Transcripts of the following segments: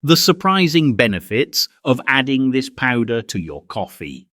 The surprising benefits of adding this powder to your coffee.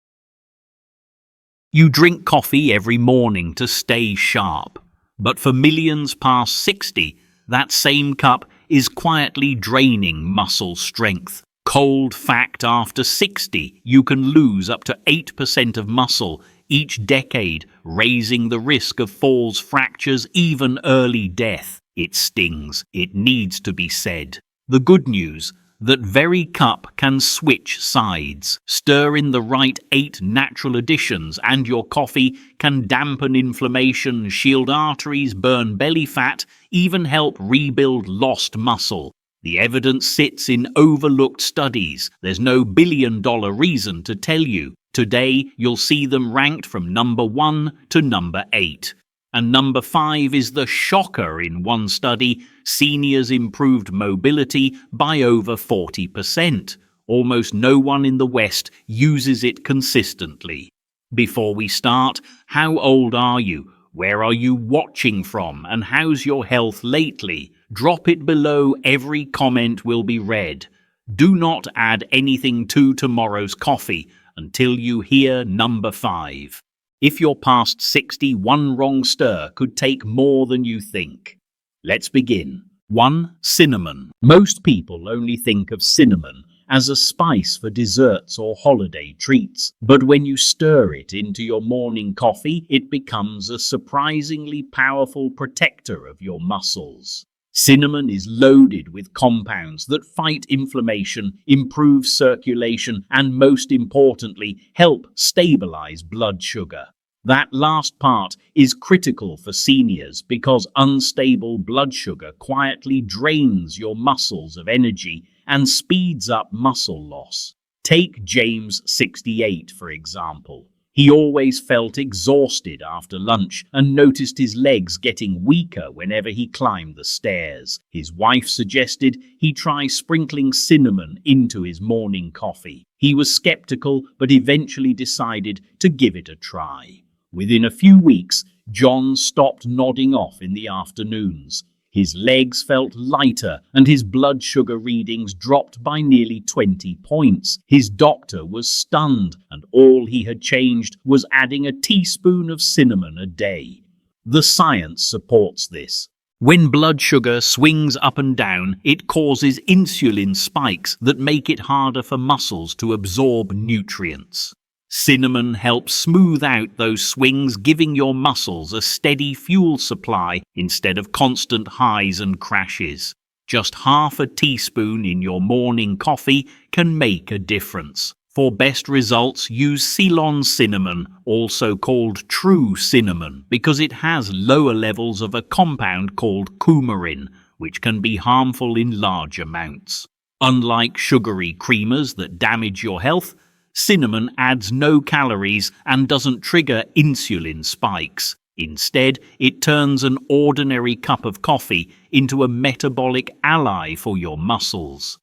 You drink coffee every morning to stay sharp, but for millions past 60, that same cup is quietly draining muscle strength. Cold fact: after 60, you can lose up to 8% of muscle each decade, raising the risk of falls, fractures, even early death. It stings. It needs to be said. The good news: that very cup can switch sides. Stir in the right 8 natural additions and your coffee can dampen inflammation, shield arteries, burn belly fat, even help rebuild lost muscle. The evidence sits in overlooked studies. There's no billion-dollar reason to tell you. Today, you'll see them ranked from number 1 to number 8. And number 5 is the shocker. In one study, seniors improved mobility by over 40%. Almost no one in the West uses it consistently. Before we start, how old are you? Where are you watching from? And how's your health lately? Drop it below. Every comment will be read. Do not add anything to tomorrow's coffee until you hear number 5. If you're past 60, one wrong stir could take more than you think. Let's begin. 1. Cinnamon. Most people only think of cinnamon as a spice for desserts or holiday treats, but when you stir it into your morning coffee, it becomes a surprisingly powerful protector of your muscles. Cinnamon is loaded with compounds that fight inflammation, improve circulation, and most importantly, help stabilize blood sugar. That last part is critical for seniors because unstable blood sugar quietly drains your muscles of energy and speeds up muscle loss. Take James, 68, for example. He always felt exhausted after lunch and noticed his legs getting weaker whenever he climbed the stairs. His wife suggested he try sprinkling cinnamon into his morning coffee. He was skeptical, but eventually decided to give it a try. Within a few weeks, John stopped nodding off in the afternoons. His legs felt lighter and his blood sugar readings dropped by nearly 20 points. His doctor was stunned, and all he had changed was adding a teaspoon of cinnamon a day. The science supports this. When blood sugar swings up and down, it causes insulin spikes that make it harder for muscles to absorb nutrients. Cinnamon helps smooth out those swings, giving your muscles a steady fuel supply instead of constant highs and crashes. Just half a teaspoon in your morning coffee can make a difference. For best results, use Ceylon cinnamon, also called true cinnamon, because it has lower levels of a compound called coumarin, which can be harmful in large amounts. Unlike sugary creamers that damage your health, cinnamon adds no calories and doesn't trigger insulin spikes. Instead, it turns an ordinary cup of coffee into a metabolic ally for your muscles.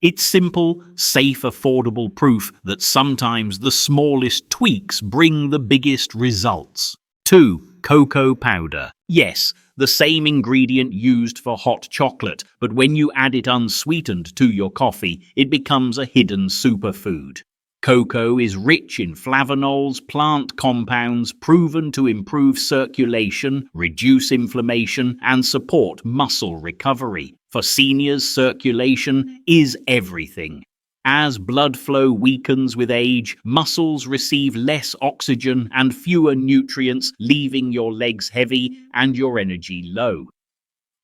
It's simple, safe, affordable proof that sometimes the smallest tweaks bring the biggest results. 2. Cocoa powder. Yes, the same ingredient used for hot chocolate, but when you add it unsweetened to your coffee, it becomes a hidden superfood. Cocoa is rich in flavonols, plant compounds proven to improve circulation, reduce inflammation, and support muscle recovery. For seniors, circulation is everything. As blood flow weakens with age, muscles receive less oxygen and fewer nutrients, leaving your legs heavy and your energy low.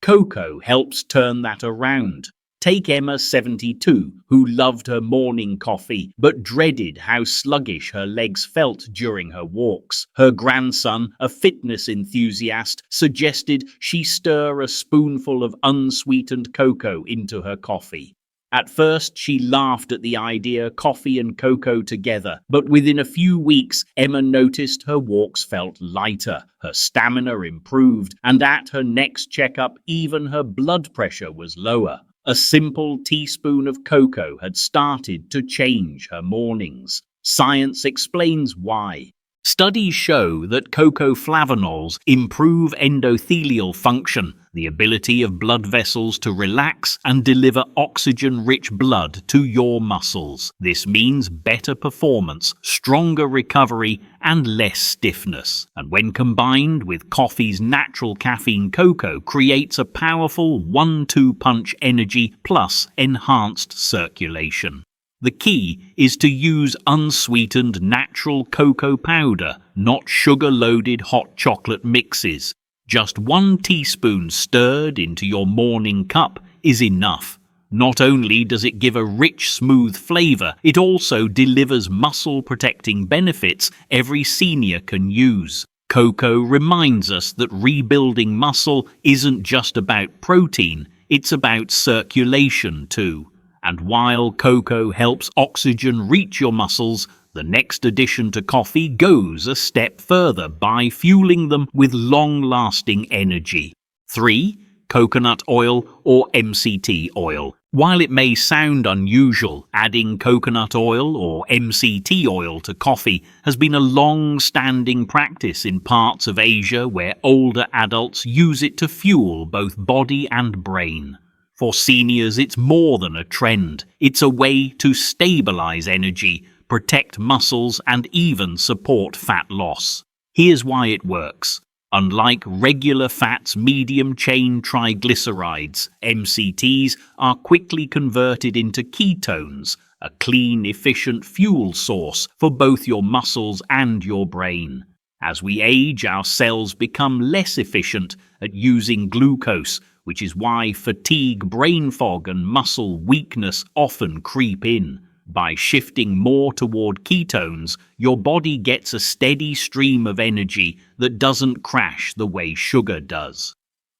Cocoa helps turn that around. Take Emma, 72, who loved her morning coffee but dreaded how sluggish her legs felt during her walks. Her grandson, a fitness enthusiast, suggested she stir a spoonful of unsweetened cocoa into her coffee. At first, she laughed at the idea, coffee and cocoa together, but within a few weeks, Emma noticed her walks felt lighter, her stamina improved, and at her next checkup, even her blood pressure was lower. A simple teaspoon of cocoa had started to change her mornings. Science explains why. Studies show that cocoa flavonols improve endothelial function. the ability of blood vessels to relax and deliver oxygen-rich blood to your muscles. This means better performance, stronger recovery, and less stiffness. And when combined with coffee's natural caffeine, cocoa creates a powerful 1-2 punch energy plus enhanced circulation. The key is to use unsweetened natural cocoa powder, not sugar-loaded hot chocolate mixes. Just 1 teaspoon stirred into your morning cup is enough. Not only does it give a rich, smooth flavor, it also delivers muscle-protecting benefits every senior can use. Cocoa reminds us that rebuilding muscle isn't just about protein, it's about circulation too. And while cocoa helps oxygen reach your muscles, the next addition to coffee goes a step further by fueling them with long-lasting energy. 3. Coconut oil or MCT oil. While it may sound unusual, adding coconut oil or MCT oil to coffee has been a long-standing practice in parts of Asia where older adults use it to fuel both body and brain. For seniors, it's more than a trend. It's a way to stabilize energy, protect muscles, and even support fat loss. Here's why it works. Unlike regular fat's medium-chain triglycerides, MCTs are quickly converted into ketones, a clean, efficient fuel source for both your muscles and your brain. As we age, our cells become less efficient at using glucose, which is why fatigue, brain fog, and muscle weakness often creep in. By shifting more toward ketones, your body gets a steady stream of energy that doesn't crash the way sugar does.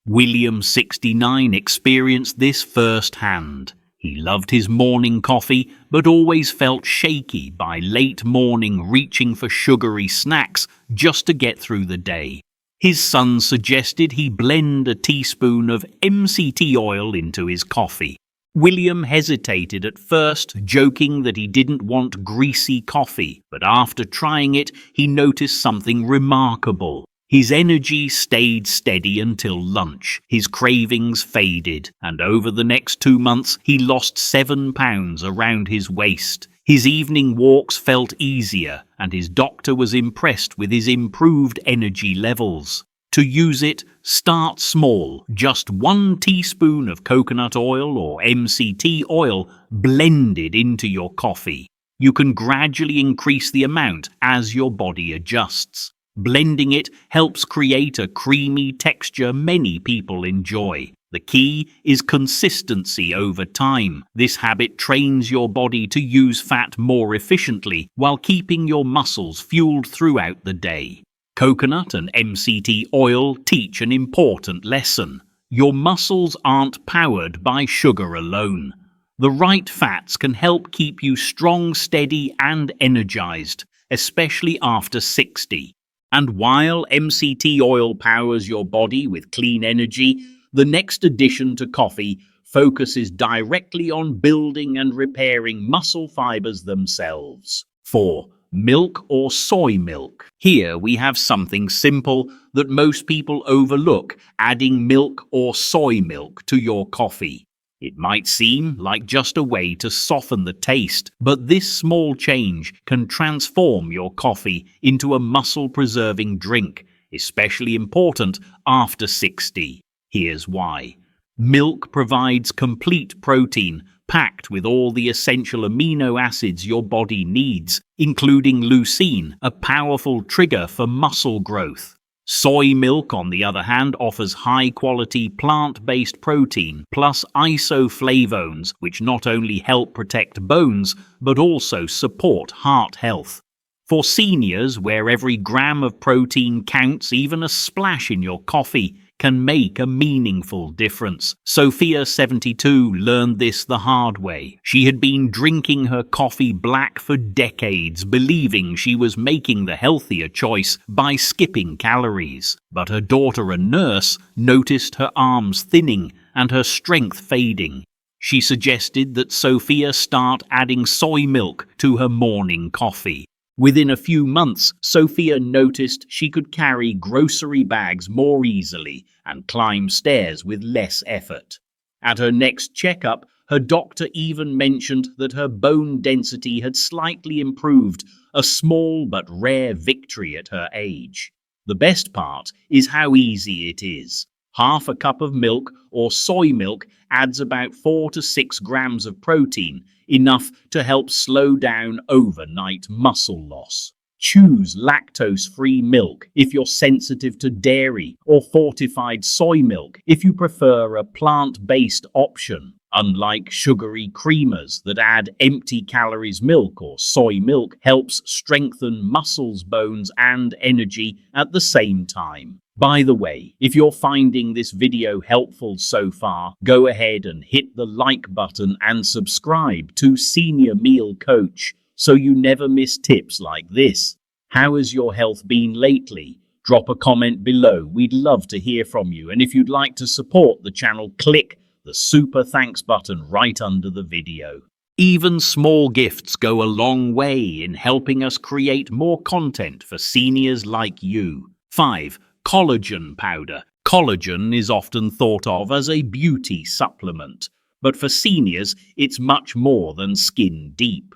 William, 69, experienced this firsthand. He loved his morning coffee, but always felt shaky by late morning reaching for sugary snacks just to get through the day. His son suggested he blend a teaspoon of MCT oil into his coffee. William hesitated at first, joking that he didn't want greasy coffee, but after trying it, he noticed something remarkable. His energy stayed steady until lunch, his cravings faded, and over the next 2 months he lost 7 pounds around his waist. His evening walks felt easier, and his doctor was impressed with his improved energy levels. To use it, start small, just 1 teaspoon of coconut oil or MCT oil blended into your coffee. You can gradually increase the amount as your body adjusts. Blending it helps create a creamy texture many people enjoy. The key is consistency over time. This habit trains your body to use fat more efficiently while keeping your muscles fueled throughout the day. Coconut and MCT oil teach an important lesson. Your muscles aren't powered by sugar alone. The right fats can help keep you strong, steady, and energized, especially after 60. And while MCT oil powers your body with clean energy, the next addition to coffee focuses directly on building and repairing muscle fibers themselves. 4. Milk or soy milk. Here we have something simple that most people overlook: adding milk or soy milk to your coffee. It might seem like just a way to soften the taste, but this small change can transform your coffee into a muscle-preserving drink, especially important after 60. Here's why. Milk provides complete protein, packed with all the essential amino acids your body needs, including leucine, a powerful trigger for muscle growth. Soy milk, on the other hand, offers high-quality plant-based protein, plus isoflavones, which not only help protect bones, but also support heart health. For seniors, where every gram of protein counts, even a splash in your coffee can make a meaningful difference. Sophia, 72, learned this the hard way. She had been drinking her coffee black for decades, believing she was making the healthier choice by skipping calories. But her daughter, a nurse, noticed her arms thinning and her strength fading. She suggested that Sophia start adding soy milk to her morning coffee. Within a few months, Sophia noticed she could carry grocery bags more easily and climb stairs with less effort. At her next checkup, her doctor even mentioned that her bone density had slightly improved, a small but rare victory at her age. The best part is how easy it is. Half a cup of milk or soy milk adds about 4 to 6 grams of protein, enough to help slow down overnight muscle loss. Choose lactose-free milk if you're sensitive to dairy, or fortified soy milk if you prefer a plant-based option. Unlike sugary creamers that add empty calories, milk or soy milk helps strengthen muscles, bones, and energy at the same time. By the way, if you're finding this video helpful so far, go ahead and hit the like button and subscribe to Senior Meal Coach so you never miss tips like this. How has your health been lately? Drop a comment below. We'd love to hear from you. And if you'd like to support the channel, click the super thanks button right under the video. Even small gifts go a long way in helping us create more content for seniors like you. 5. Collagen powder. Collagen is often thought of as a beauty supplement, but for seniors, it's much more than skin deep.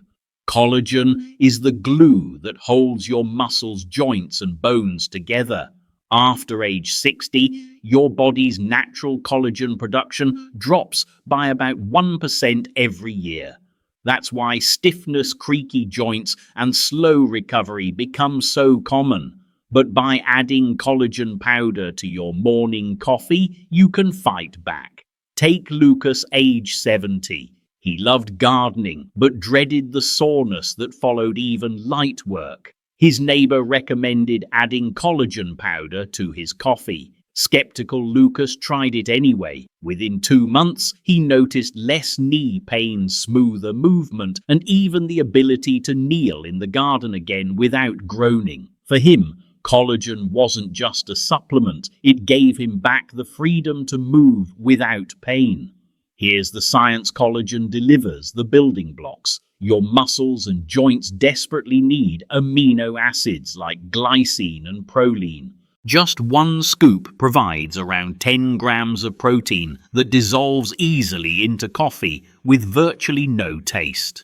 Collagen is the glue that holds your muscles, joints, and bones together. After age 60, your body's natural collagen production drops by about 1% every year. That's why stiffness, creaky joints, and slow recovery become so common. But by adding collagen powder to your morning coffee, you can fight back. Take Lucas, age 70. He loved gardening, but dreaded the soreness that followed even light work. His neighbor recommended adding collagen powder to his coffee. Skeptical Lucas tried it anyway. Within 2 months, he noticed less knee pain, smoother movement, and even the ability to kneel in the garden again without groaning. For him, collagen wasn't just a supplement, it gave him back the freedom to move without pain. Here's the science collagen delivers, the building blocks. Your muscles and joints desperately need amino acids like glycine and proline. Just 1 scoop provides around 10 grams of protein that dissolves easily into coffee with virtually no taste.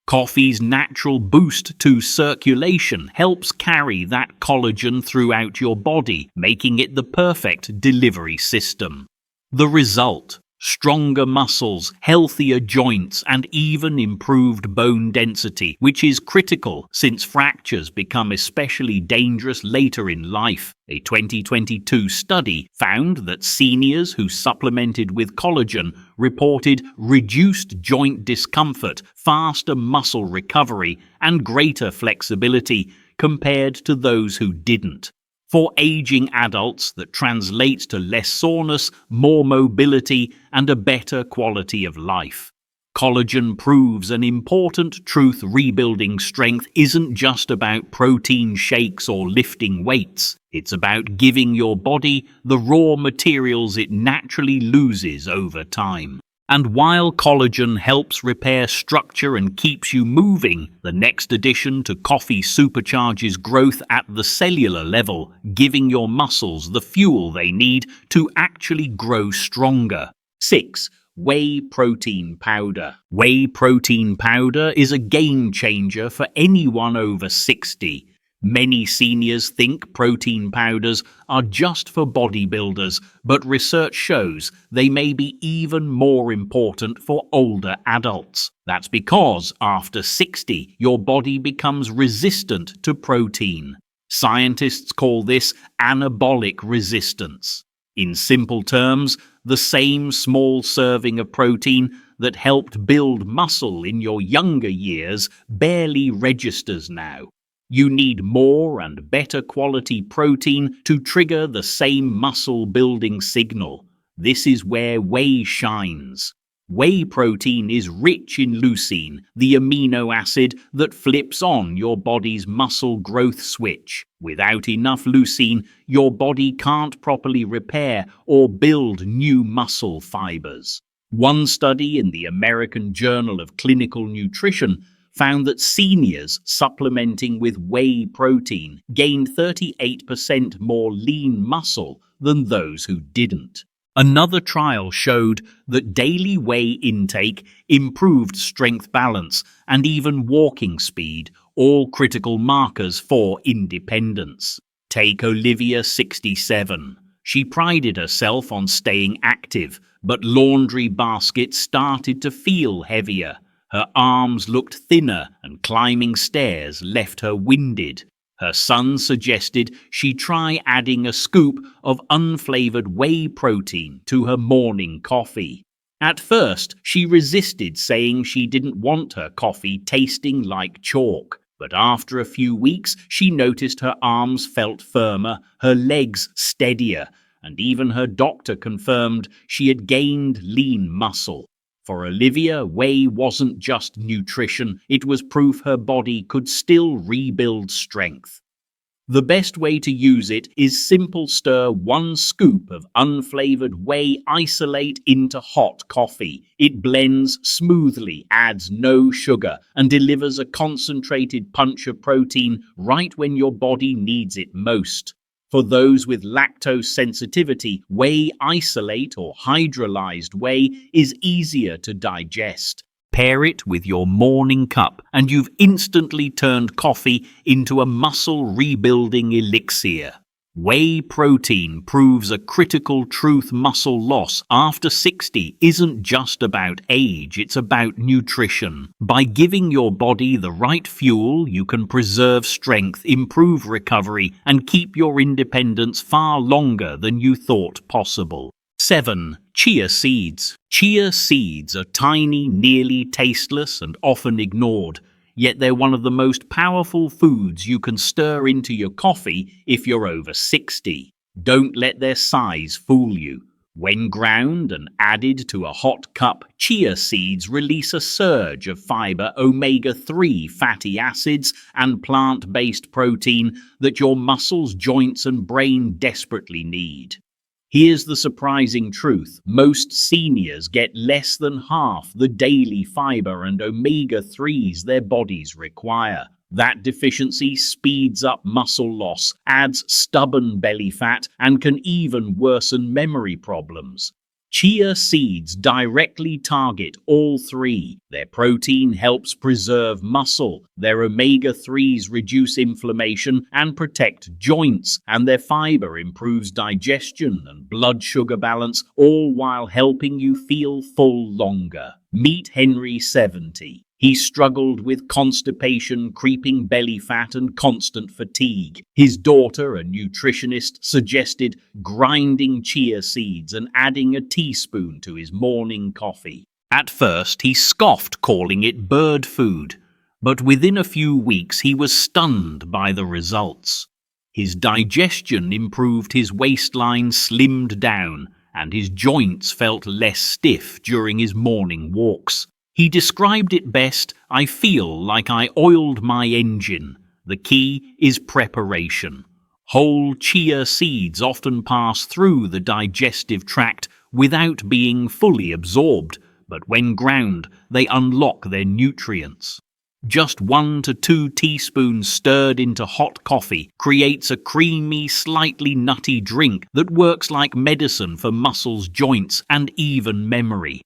Coffee's natural boost to circulation helps carry that collagen throughout your body, making it the perfect delivery system. The result: stronger muscles, healthier joints, and even improved bone density, which is critical since fractures become especially dangerous later in life. A 2022 study found that seniors who supplemented with collagen reported reduced joint discomfort, faster muscle recovery, and greater flexibility compared to those who didn't. For aging adults, that translates to less soreness, more mobility, and a better quality of life. Collagen proves an important truth: rebuilding strength isn't just about protein shakes or lifting weights. It's about giving your body the raw materials it naturally loses over time. And while collagen helps repair structure and keeps you moving, the next addition to coffee supercharges growth at the cellular level, giving your muscles the fuel they need to actually grow stronger. 6. Whey protein powder. Whey protein powder is a game changer for anyone over 60. Many seniors think protein powders are just for bodybuilders, but research shows they may be even more important for older adults. That's because after 60, your body becomes resistant to protein. Scientists call this anabolic resistance. In simple terms, the same small serving of protein that helped build muscle in your younger years barely registers now. You need more and better quality protein to trigger the same muscle building signal. This is where whey shines. Whey protein is rich in leucine, the amino acid that flips on your body's muscle growth switch. Without enough leucine, your body can't properly repair or build new muscle fibers. One study in the American Journal of Clinical Nutrition found that seniors supplementing with whey protein gained 38% more lean muscle than those who didn't. Another trial showed that daily whey intake improved strength balance and even walking speed, all critical markers for independence. Take Olivia, 67. She prided herself on staying active, but laundry baskets started to feel heavier. Her arms looked thinner and climbing stairs left her winded. Her son suggested she try adding a scoop of unflavored whey protein to her morning coffee. At first, she resisted, saying she didn't want her coffee tasting like chalk. But after a few weeks, she noticed her arms felt firmer, her legs steadier, and even her doctor confirmed she had gained lean muscle. For Olivia, whey wasn't just nutrition, it was proof her body could still rebuild strength. The best way to use it is simple: stir 1 scoop of unflavored whey isolate into hot coffee. It blends smoothly, adds no sugar, and delivers a concentrated punch of protein right when your body needs it most. For those with lactose sensitivity, whey isolate or hydrolyzed whey is easier to digest. Pair it with your morning cup, and you've instantly turned coffee into a muscle-rebuilding elixir. Whey protein proves a critical truth: muscle loss after 60 isn't just about age, it's about nutrition. By giving your body the right fuel, you can preserve strength, improve recovery, and keep your independence far longer than you thought possible. 7. Chia seeds. Chia seeds are tiny, nearly tasteless, and often ignored. Yet they're one of the most powerful foods you can stir into your coffee if you're over 60. Don't let their size fool you. When ground and added to a hot cup, chia seeds release a surge of fiber, omega-3 fatty acids, and plant-based protein that your muscles, joints, and brain desperately need. Here's the surprising truth: most seniors get less than half the daily fiber and omega-3s their bodies require. That deficiency speeds up muscle loss, adds stubborn belly fat, and can even worsen memory problems. Chia seeds directly target all three. Their protein helps preserve muscle, their omega-3s reduce inflammation and protect joints, and their fiber improves digestion and blood sugar balance, all while helping you feel full longer. Meet Henry, 70. He struggled with constipation, creeping belly fat, and constant fatigue. His daughter, a nutritionist, suggested grinding chia seeds and adding a teaspoon to his morning coffee. At first, he scoffed, calling it bird food, but within a few weeks he was stunned by the results. His digestion improved, his waistline slimmed down, and his joints felt less stiff during his morning walks. He described it best: "I feel like I oiled my engine." The key is preparation. Whole chia seeds often pass through the digestive tract without being fully absorbed, but when ground, they unlock their nutrients. Just 1 to 2 teaspoons stirred into hot coffee creates a creamy, slightly nutty drink that works like medicine for muscles, joints, and even memory.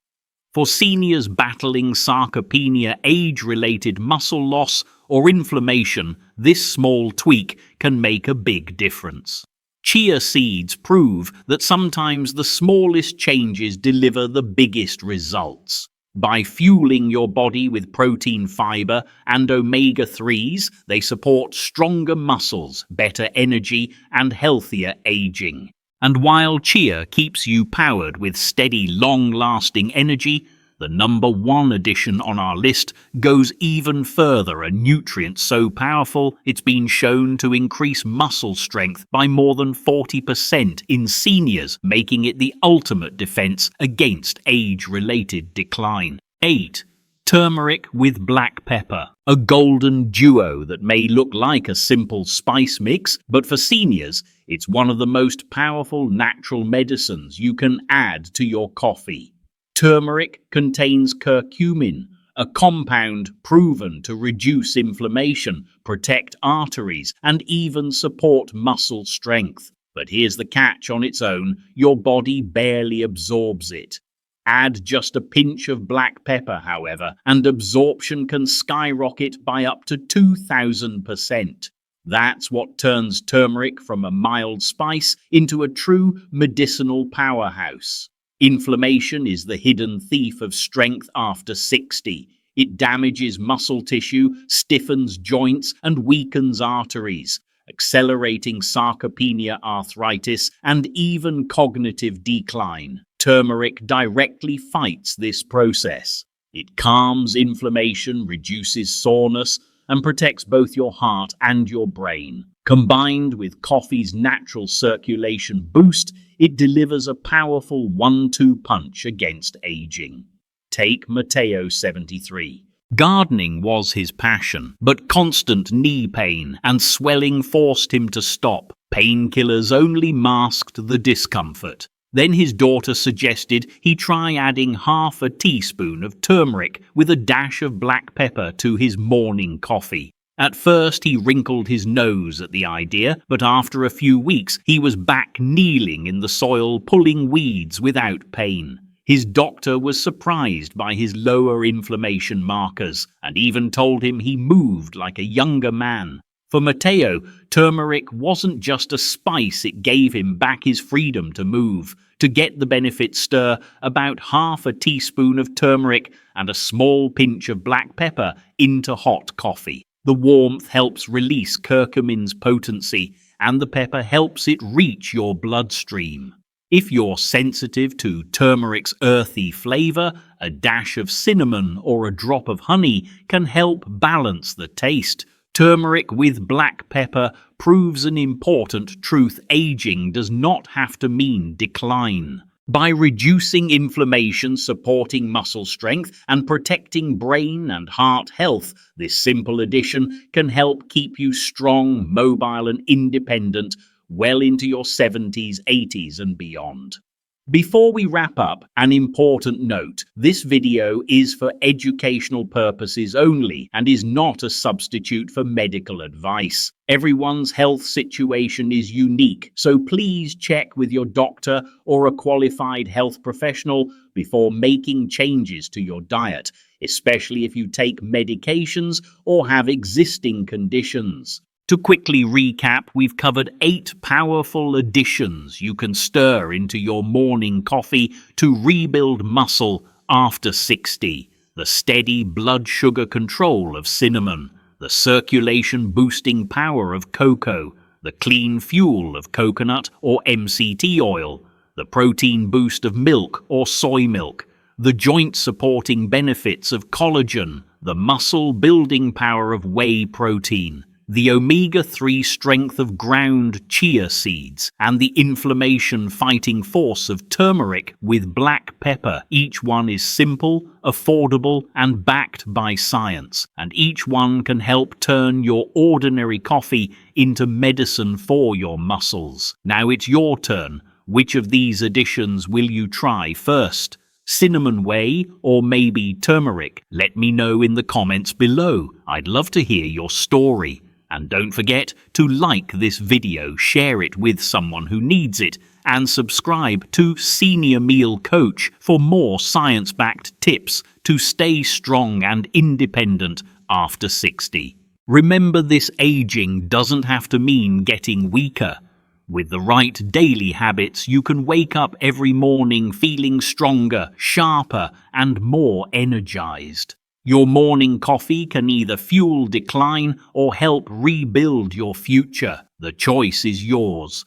For seniors battling sarcopenia, age-related muscle loss, or inflammation, this small tweak can make a big difference. Chia seeds prove that sometimes the smallest changes deliver the biggest results. By fueling your body with protein, fiber, and omega-3s, they support stronger muscles, better energy, and healthier aging. And while chia keeps you powered with steady, long-lasting energy, the #1 addition on our list goes even further, a nutrient so powerful it's been shown to increase muscle strength by more than 40% in seniors, making it the ultimate defense against age-related decline. 8. Turmeric with black pepper, a golden duo that may look like a simple spice mix, but for seniors, it's one of the most powerful natural medicines you can add to your coffee. Turmeric contains curcumin, a compound proven to reduce inflammation, protect arteries, and even support muscle strength. But here's the catch on its own: your body barely absorbs it. Add just a pinch of black pepper, however, and absorption can skyrocket by up to 2,000%. That's what turns turmeric from a mild spice into a true medicinal powerhouse. Inflammation is the hidden thief of strength after 60. It damages muscle tissue, stiffens joints, and weakens arteries, accelerating sarcopenia, arthritis, and even cognitive decline. Turmeric directly fights this process. It calms inflammation, reduces soreness, and protects both your heart and your brain. Combined with coffee's natural circulation boost, it delivers a powerful 1-2 punch against aging. Take Matteo, 73. Gardening was his passion, but constant knee pain and swelling forced him to stop. Painkillers only masked the discomfort. Then his daughter suggested he try adding half a teaspoon of turmeric with a dash of black pepper to his morning coffee. At first he wrinkled his nose at the idea, but after a few weeks he was back kneeling in the soil pulling weeds without pain. His doctor was surprised by his lower inflammation markers and even told him he moved like a younger man. For Matteo, turmeric wasn't just a spice, it gave him back his freedom to move. To get the benefit, stir about half a teaspoon of turmeric and a small pinch of black pepper into hot coffee. The warmth helps release curcumin's potency, and the pepper helps it reach your bloodstream. If you're sensitive to turmeric's earthy flavor, a dash of cinnamon or a drop of honey can help balance the taste. Turmeric with black pepper proves an important truth: aging does not have to mean decline. By reducing inflammation, supporting muscle strength, and protecting brain and heart health, this simple addition can help keep you strong, mobile, and independent well into your 70s, 80s, and beyond. Before we wrap up, an important note: this video is for educational purposes only and is not a substitute for medical advice. Everyone's health situation is unique, so please check with your doctor or a qualified health professional before making changes to your diet, especially if you take medications or have existing conditions. To quickly recap, we've covered 8 powerful additions you can stir into your morning coffee to rebuild muscle after 60. The steady blood sugar control of cinnamon, the circulation boosting power of cocoa, the clean fuel of coconut or MCT oil, the protein boost of milk or soy milk, the joint supporting benefits of collagen, the muscle building power of whey protein, the omega-3 strength of ground chia seeds, and the inflammation-fighting force of turmeric with black pepper. Each one is simple, affordable, and backed by science, and each one can help turn your ordinary coffee into medicine for your muscles. Now it's your turn. Which of these additions will you try first? Cinnamon whey or maybe turmeric? Let me know in the comments below. I'd love to hear your story. And don't forget to like this video, share it with someone who needs it, and subscribe to Senior Meal Coach for more science-backed tips to stay strong and independent after 60. Remember, this aging doesn't have to mean getting weaker. With the right daily habits, you can wake up every morning feeling stronger, sharper, and more energized. Your morning coffee can either fuel decline or help rebuild your future. The choice is yours.